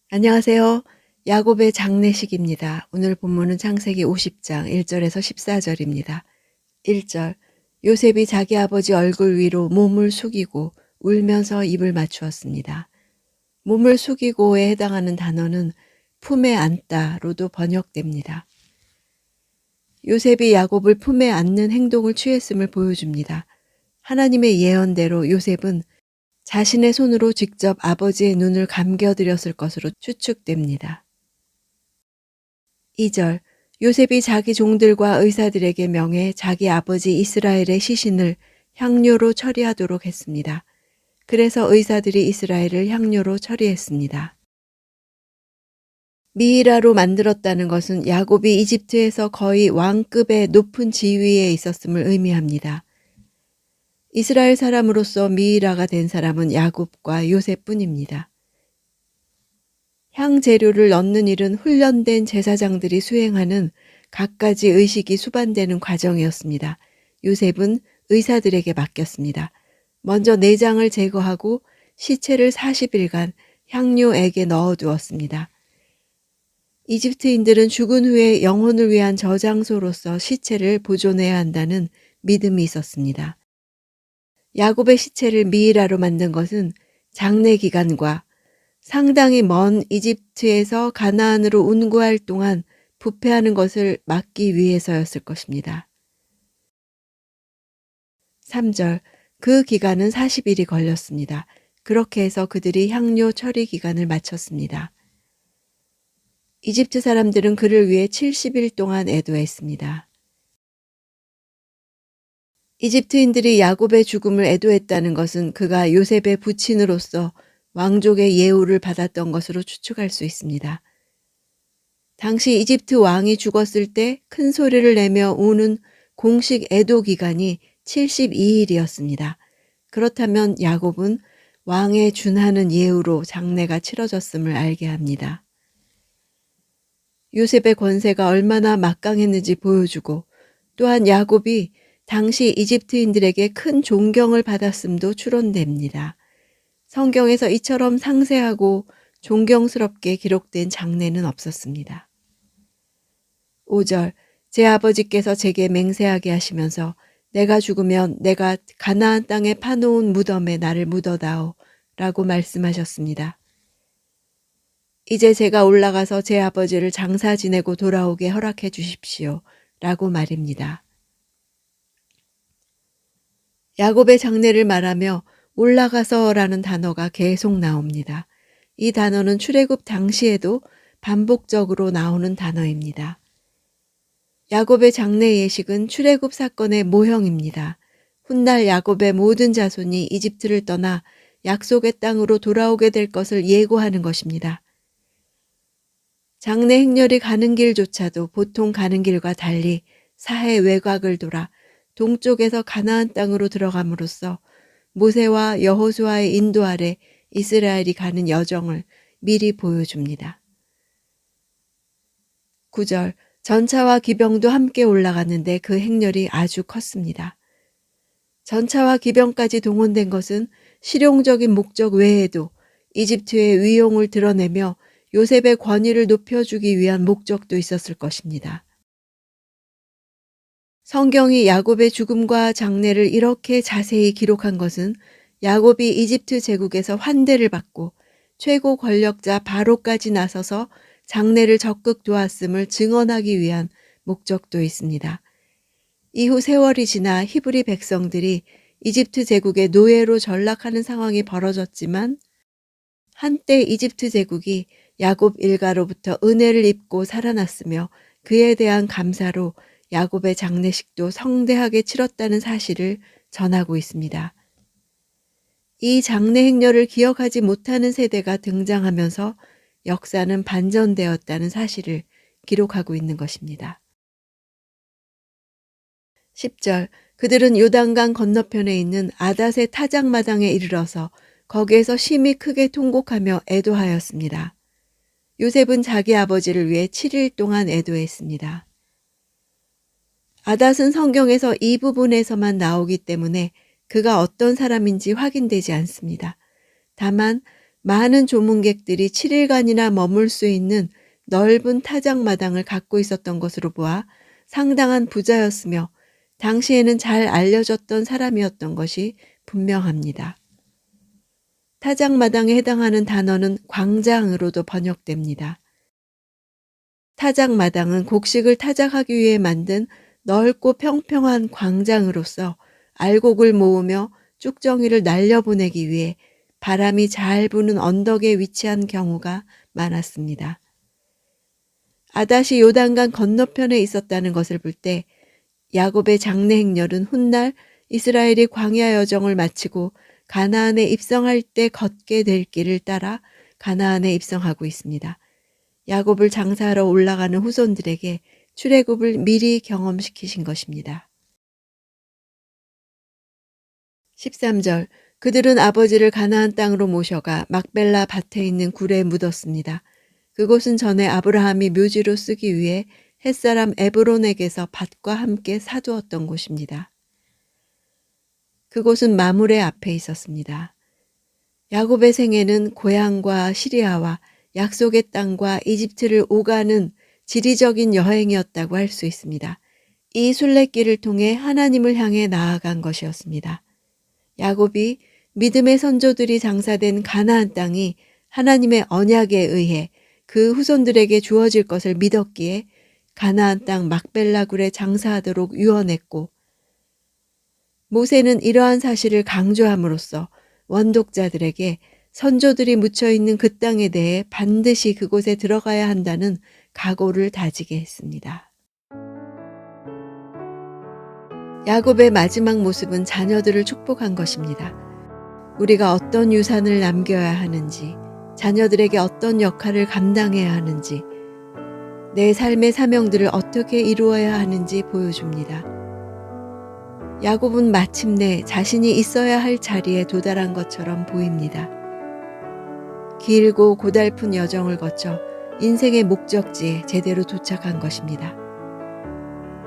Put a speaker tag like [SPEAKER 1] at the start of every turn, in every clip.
[SPEAKER 1] 안녕하세요. 야곱의 장례식입니다. 오늘 본문은 창세기 50장 1절에서 14절입니다. 1절 요셉이 자기 아버지 얼굴 위로 몸을 숙이고 울면서 입을 맞추었습니다. 몸을 숙이고에 해당하는 단어는 품에 안다로도 번역됩니다. 요셉이 야곱을 품에 안는 행동을 취했음을 보여줍니다. 하나님의 예언대로 요셉은 자신의 손으로 직접 아버지의 눈을 감겨드렸을 것으로 추측됩니다. 2절 요셉이 자기 종들과 의사들에게 명해 자기 아버지 이스라엘의 시신을 향료로 처리하도록 했습니다. 그래서 의사들이 이스라엘을 향료로 처리했습니다. 미이라로 만들었다는 것은 야곱이 이집트에서 거의 왕급의 높은 지위에 있었음을 의미합니다. 이스라엘 사람으로서 미이라가 된 사람은 야곱과 요셉뿐입니다. 향 재료를 넣는 일은 훈련된 제사장들이 수행하는 갖가지 의식이 수반되는 과정이었습니다. 요셉은 의사들에게 맡겼습니다. 먼저 내장을 제거하고 시체를 40일간 향료액에 넣어두었습니다. 이집트인들은 죽은 후에 영혼을 위한 저장소로서 시체를 보존해야 한다는 믿음이 있었습니다. 야곱의 시체를 미이라로 만든 것은 장례 기간과 상당히 먼 이집트에서 가나안으로 운구할 동안 부패하는 것을 막기 위해서였을 것입니다. 3절 그 기간은 40일이 걸렸습니다. 그렇게 해서 그들이 향료 처리 기간을 마쳤습니다. 이집트 사람들은 그를 위해 70일 동안 애도했습니다. 이집트인들이 야곱의 죽음을 애도했다는 것은 그가 요셉의 부친으로서 왕족의 예우를 받았던 것으로 추측할 수 있습니다. 당시 이집트 왕이 죽었을 때 큰 소리를 내며 우는 공식 애도 기간이 72일이었습니다. 그렇다면 야곱은 왕에 준하는 예우로 장례가 치러졌음을 알게 합니다. 요셉의 권세가 얼마나 막강했는지 보여주고 또한 야곱이 당시 이집트인들에게 큰 존경을 받았음도 추론됩니다. 성경에서 이처럼 상세하고 존경스럽게 기록된 장례는 없었습니다. 5절 제 아버지께서 제게 맹세하게 하시면서 내가 죽으면 내가 가나안 땅에 파놓은 무덤에 나를 묻어다오 라고 말씀하셨습니다. 이제 제가 올라가서 제 아버지를 장사 지내고 돌아오게 허락해 주십시오 라고 말입니다. 야곱의 장례를 말하며 올라가서라는 단어가 계속 나옵니다. 이 단어는 출애굽 당시에도 반복적으로 나오는 단어입니다. 야곱의 장례 예식은 출애굽 사건의 모형입니다. 훗날 야곱의 모든 자손이 이집트를 떠나 약속의 땅으로 돌아오게 될 것을 예고하는 것입니다. 장례 행렬이 가는 길조차도 보통 가는 길과 달리 사해 외곽을 돌아 동쪽에서 가나안 땅으로 들어감으로써 모세와 여호수아의 인도 아래 이스라엘이 가는 여정을 미리 보여줍니다. 9절 전차와 기병도 함께 올라갔는데 그 행렬이 아주 컸습니다. 전차와 기병까지 동원된 것은 실용적인 목적 외에도 이집트의 위용을 드러내며 요셉의 권위를 높여주기 위한 목적도 있었을 것입니다. 성경이 야곱의 죽음과 장례를 이렇게 자세히 기록한 것은 야곱이 이집트 제국에서 환대를 받고 최고 권력자 바로까지 나서서 장례를 적극 도왔음을 증언하기 위한 목적도 있습니다. 이후 세월이 지나 히브리 백성들이 이집트 제국의 노예로 전락하는 상황이 벌어졌지만 한때 이집트 제국이 야곱 일가로부터 은혜를 입고 살아났으며 그에 대한 감사로 야곱의 장례식도 성대하게 치렀다는 사실을 전하고 있습니다. 이 장례 행렬을 기억하지 못하는 세대가 등장하면서 역사는 반전되었다는 사실을 기록하고 있는 것입니다. 10절 그들은 요단강 건너편에 있는 아닷의 타작마당에 이르러서 거기에서 심히 크게 통곡하며 애도하였습니다. 요셉은 자기 아버지를 위해 7일 동안 애도했습니다. 아닷은 성경에서 이 부분에서만 나오기 때문에 그가 어떤 사람인지 확인되지 않습니다. 다만 많은 조문객들이 7일간이나 머물 수 있는 넓은 타작마당을 갖고 있었던 것으로 보아 상당한 부자였으며 당시에는 잘 알려졌던 사람이었던 것이 분명합니다. 타작마당에 해당하는 단어는 광장으로도 번역됩니다. 타작마당은 곡식을 타작하기 위해 만든 넓고 평평한 광장으로서 알곡을 모으며 쭉정이를 날려보내기 위해 바람이 잘 부는 언덕에 위치한 경우가 많았습니다. 아닷이 요단강 건너편에 있었다는 것을 볼 때 야곱의 장래 행렬은 훗날 이스라엘이 광야 여정을 마치고 가나안에 입성할 때 걷게 될 길을 따라 가나안에 입성하고 있습니다. 야곱을 장사하러 올라가는 후손들에게 출애굽을 미리 경험시키신 것입니다. 13절 그들은 아버지를 가나안 땅으로 모셔가 막벨라 밭에 있는 굴에 묻었습니다. 그곳은 전에 아브라함이 묘지로 쓰기 위해 햇사람 에브론에게서 밭과 함께 사두었던 곳입니다. 그곳은 마므레 앞에 있었습니다. 야곱의 생애는 고향과 시리아와 약속의 땅과 이집트를 오가는 지리적인 여행이었다고 할 수 있습니다. 이 순례길을 통해 하나님을 향해 나아간 것이었습니다. 야곱이 믿음의 선조들이 장사된 가나안 땅이 하나님의 언약에 의해 그 후손들에게 주어질 것을 믿었기에 가나안 땅 막벨라 굴에 장사하도록 유언했고, 모세는 이러한 사실을 강조함으로써 원독자들에게 선조들이 묻혀있는 그 땅에 대해 반드시 그곳에 들어가야 한다는 각오를 다지게 했습니다. 야곱의 마지막 모습은 자녀들을 축복한 것입니다. 우리가 어떤 유산을 남겨야 하는지, 자녀들에게 어떤 역할을 감당해야 하는지, 내 삶의 사명들을 어떻게 이루어야 하는지 보여줍니다. 야곱은 마침내 자신이 있어야 할 자리에 도달한 것처럼 보입니다. 길고 고달픈 여정을 거쳐 인생의 목적지에 제대로 도착한 것입니다.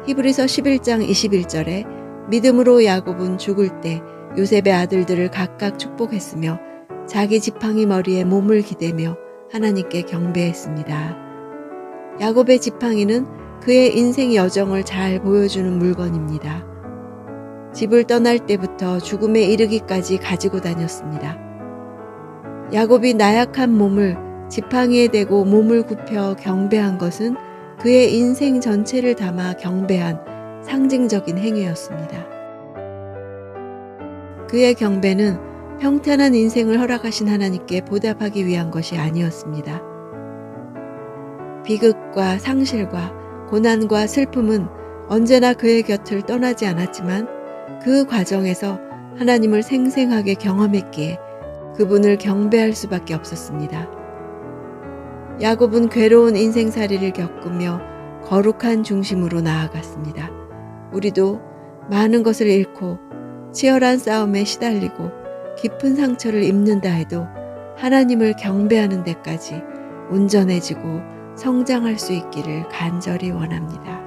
[SPEAKER 1] 히브리서 11장 21절에 믿음으로 야곱은 죽을 때 요셉의 아들들을 각각 축복했으며 자기 지팡이 머리에 몸을 기대며 하나님께 경배했습니다. 야곱의 지팡이는 그의 인생 여정을 잘 보여주는 물건입니다. 집을 떠날 때부터 죽음에 이르기까지 가지고 다녔습니다. 야곱이 나약한 몸을 지팡이에 대고 몸을 굽혀 경배한 것은 그의 인생 전체를 담아 경배한 상징적인 행위였습니다. 그의 경배는 평탄한 인생을 허락하신 하나님께 보답하기 위한 것이 아니었습니다. 비극과 상실과 고난과 슬픔은 언제나 그의 곁을 떠나지 않았지만 그 과정에서 하나님을 생생하게 경험했기에 그분을 경배할 수밖에 없었습니다. 야곱은 괴로운 인생살이를 겪으며 거룩한 중심으로 나아갔습니다. 우리도 많은 것을 잃고 치열한 싸움에 시달리고 깊은 상처를 입는다 해도 하나님을 경배하는 데까지 온전해지고 성장할 수 있기를 간절히 원합니다.